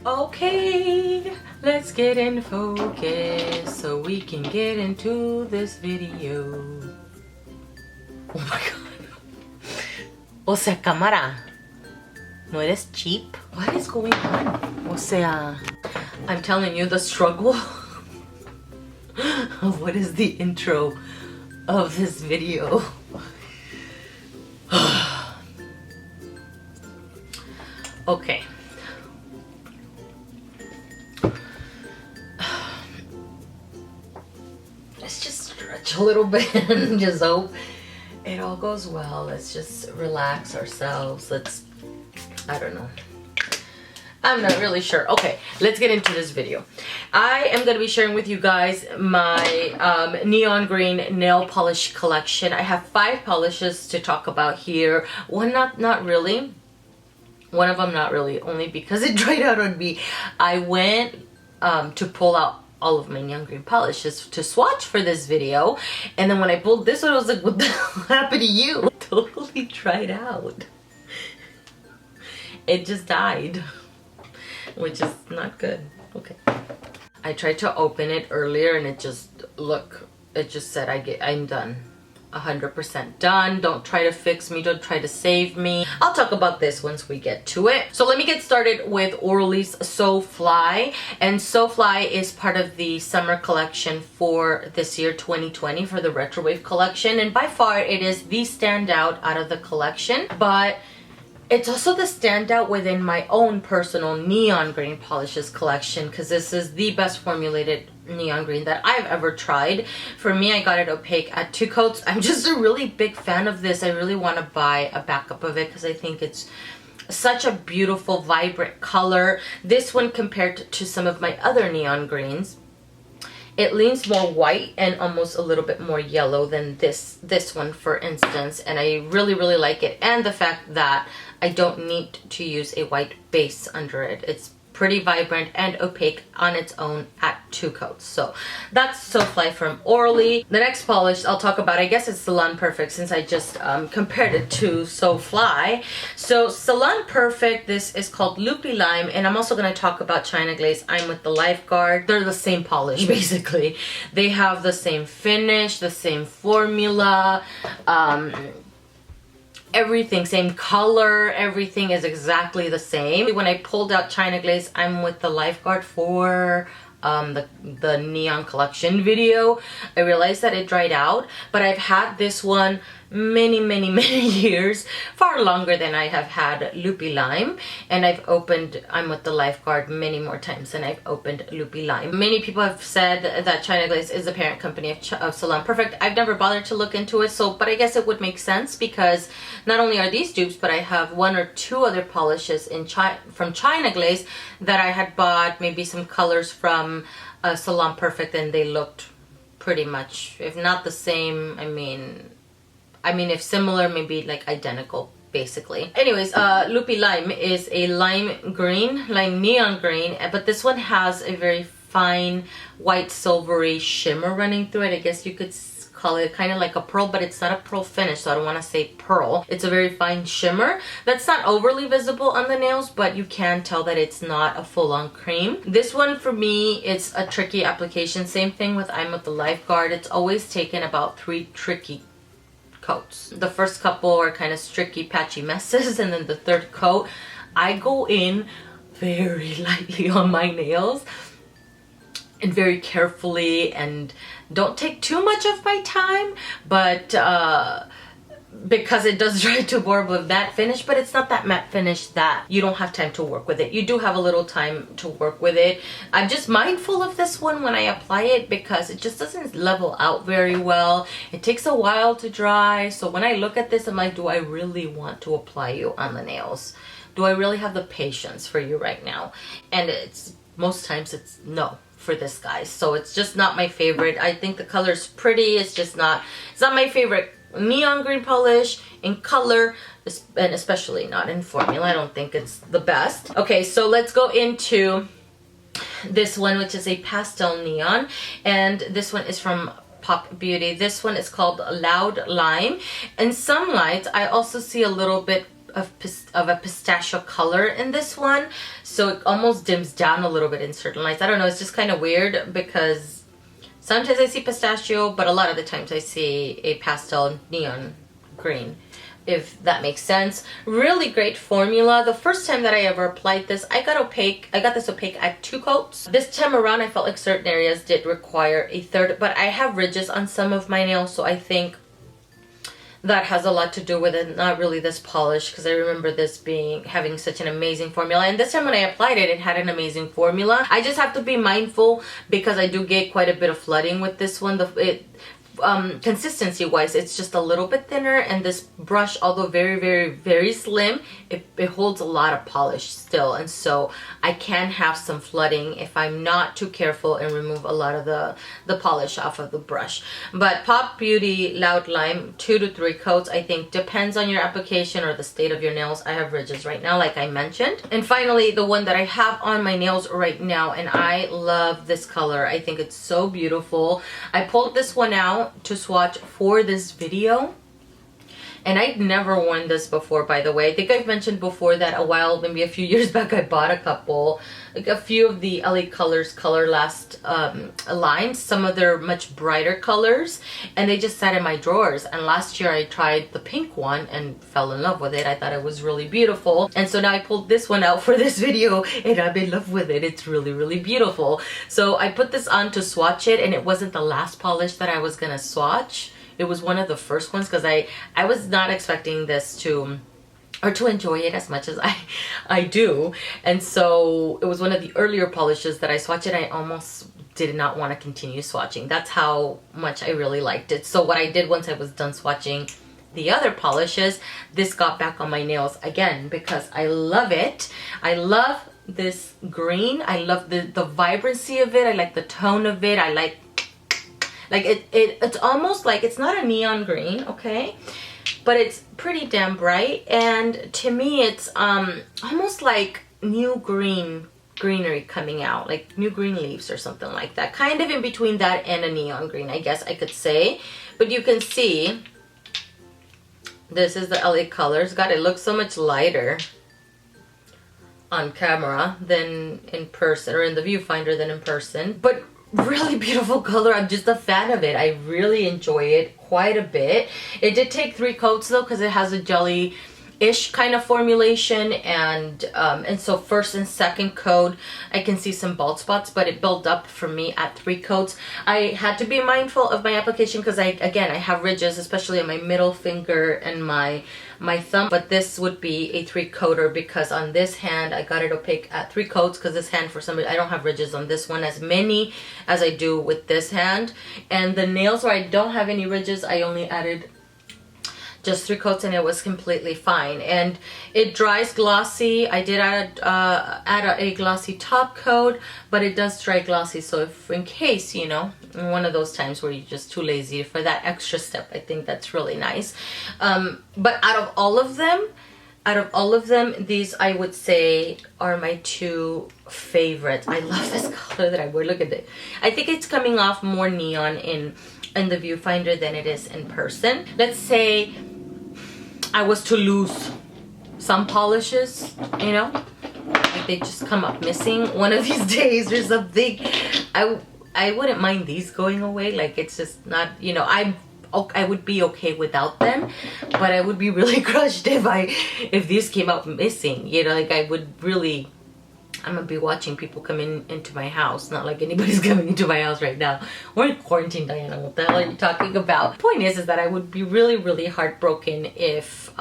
Okay, let's get in focus so we can get into this video. Oh my god. O sea, cámara, ¿no eres cheap? What is going on? O sea, I'm telling you the struggle of what is the intro of this video. Okay. Let's just stretch a little bit and just hope it all goes well. Let's just relax ourselves. I don't know. I'm not really sure. Okay, let's get into this video. I am going to be sharing with you guys my neon green nail polish collection. I have 5 polishes to talk about here. One not really. One of them not really, only because it dried out on me. I went to pull out all of my neon green polishes to swatch for this video, and then when I pulled this one, I was like, what the hell happened to you? It totally dried out. It just died, which is not good. Okay, I tried to open it earlier and it just said I'm done. 100% done. Don't try to fix me, don't try to save me. I'll talk about this once we get to it. So let me get started with Orly's So Fly. And So Fly is part of the summer collection for this year 2020, for the Retrowave collection, and by far it is the standout out of the collection, but it's also the standout within my own personal neon green polishes collection, because this is the best formulated neon green that I've ever tried. For me, I got it opaque at 2 coats. I'm just a really big fan of this. I really want to buy a backup of it because I think it's such a beautiful, vibrant color. This one, compared to some of my other neon greens, it leans more white and almost a little bit more yellow than this one, for instance, and I really like it. And the fact that I don't need to use a white base under it. It's pretty vibrant and opaque on its own at 2 coats. So that's So Fly from Orly. The next polish I'll talk about, I guess it's Salon Perfect, since I just compared it to So Fly. So Salon Perfect, this is called Lupi Lime, and I'm also going to talk about China Glaze I'm with the Lifeguard. They're the same polish, basically. They have the same finish, the same formula, everything, same color, everything is exactly the same. When I pulled out China Glaze I'm with the Lifeguard for the neon collection video, I realized that it dried out, but I've had this one many years, far longer than I have had Lupi Lime, and I've opened I'm with the Lifeguard many more times than I've opened Lupi Lime. Many people have said that China Glaze is the parent company of Salon Perfect. I've never bothered to look into it, but I guess it would make sense, because not only are these dupes, but I have 1 or 2 other polishes from China Glaze that I had bought, maybe some colors from Salon Perfect, and they looked pretty much, if not the same, I mean, if similar, maybe like identical, basically. Anyways, Lupi Lime is a lime neon green, but this one has a very fine white silvery shimmer running through it. I guess you could call it kind of like a pearl, but it's not a pearl finish, so I don't want to say pearl. It's a very fine shimmer that's not overly visible on the nails, but you can tell that it's not a full-on cream. This one, for me, it's a tricky application. Same thing with I'm with the Lifeguard. It's always taken about 3 tricky coats. The first couple are kind of tricky, patchy messes, and then the 3rd coat, I go in very lightly on my nails and very carefully, and don't take too much of my time, but because it does dry to more with that finish, but it's not that matte finish that you don't have time to work with it. You do have a little time to work with it. I'm just mindful of this one when I apply it, because it just doesn't level out very well. It takes a while to dry, so when I look at this, I'm like, do I really want to apply you on the nails? Do I really have the patience for you right now? And most times it's no for this, guys. So it's just not my favorite. I think the color's pretty, it's not my favorite neon green polish in color, and especially not in formula. I don't think it's the best. Okay, so let's go into this one, which is a pastel neon, and this one is from Pop Beauty. This one is called Loud Lime. In some lights, I also see a little bit of a pistachio color in this one, so it almost dims down a little bit in certain lights. I don't know, it's just kind of weird because sometimes I see pistachio, but a lot of the times I see a pastel neon green, if that makes sense. Really great formula. The first time that I ever applied this, I got this opaque at 2 coats. This time around, I felt like certain areas did require a third, but I have ridges on some of my nails, so I think that has a lot to do with it, not really this polish, because I remember this having such an amazing formula. And this time when I applied it, it had an amazing formula. I just have to be mindful because I do get quite a bit of flooding with this one. Consistency wise, it's just a little bit thinner, and this brush, although very slim, it holds a lot of polish still, and so I can have some flooding if I'm not too careful and remove a lot of the polish off of the brush. But Pop Beauty Loud Lime, 2 to 3 coats, I think depends on your application or the state of your nails. I have ridges right now, like I mentioned. And finally, the one that I have on my nails right now, and I love this color. I think it's so beautiful. I pulled this one out to swatch for this video, and I'd never worn this before, by the way. I think I've mentioned before that maybe a few years back, I bought a few of the LA Colors Color Last lines, some of their much brighter colors, and they just sat in my drawers. And last year I tried the pink one and fell in love with it. I thought it was really beautiful, and so now I pulled this one out for this video, and I'm in love with it. It's really beautiful. So I put this on to swatch it, and it wasn't the last polish that I was gonna swatch. It was one of the first ones, because I was not expecting this to enjoy it as much as I do. And so it was one of the earlier polishes that I swatched, and I almost did not want to continue swatching. That's how much I really liked it. So what I did once I was done swatching the other polishes, this got back on my nails again because I love it. I love this green. I love the vibrancy of it. I like the tone of it. I like it's almost like, it's not a neon green, okay, but it's pretty damn bright, and to me it's almost like new greenery coming out, like new green leaves or something like that, kind of in between that and a neon green, I guess I could say. But you can see this is the LA Colors. God, it looks so much lighter on camera than in person, or in the viewfinder than in person, but really beautiful color. I'm just a fan of it. I really enjoy it quite a bit. It did take 3 coats though, because it has a jelly-ish kind of formulation, and so first and second coat I can see some bald spots, but it built up for me at 3 coats. I had to be mindful of my application because I have ridges, especially on my middle finger and my thumb, but this would be a 3-coater because on this hand I got it opaque at 3 coats, because this hand, for some reason, I don't have ridges on this one as many as I do with this hand. And the nails where I don't have any ridges, I only added just 3 coats, and it was completely fine. And it dries glossy. I did add a glossy top coat, but it does dry glossy, so if in case, you know, one of those times where you're just too lazy for that extra step, I think that's really nice. But out of all of them, these I would say are my 2 favorites. I love this color that I wear. Look at it. I think it's coming off more neon in the viewfinder than it is in person. Let's say I was to lose some polishes, you know, like they just come up missing one of these days or something, I wouldn't mind these going away. Like, it's just not, you know, I would be okay without them, but I would be really crushed if these came out missing, you know. Like, I would really, I'm gonna be watching people come into my house. Not like anybody's coming into my house right now. We're in quarantine, Diana. What the hell are you talking about? Point is that I would be really heartbroken if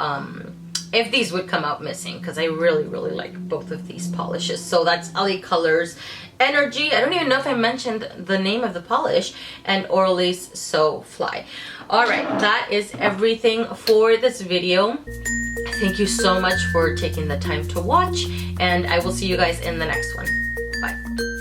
these would come out missing, because I really like both of these polishes. So that's LA Colors Energy. I don't even know if I mentioned the name of the polish, and Orly's So Fly. Alright, that is everything for this video. Thank you so much for taking the time to watch, and I will see you guys in the next one. Bye.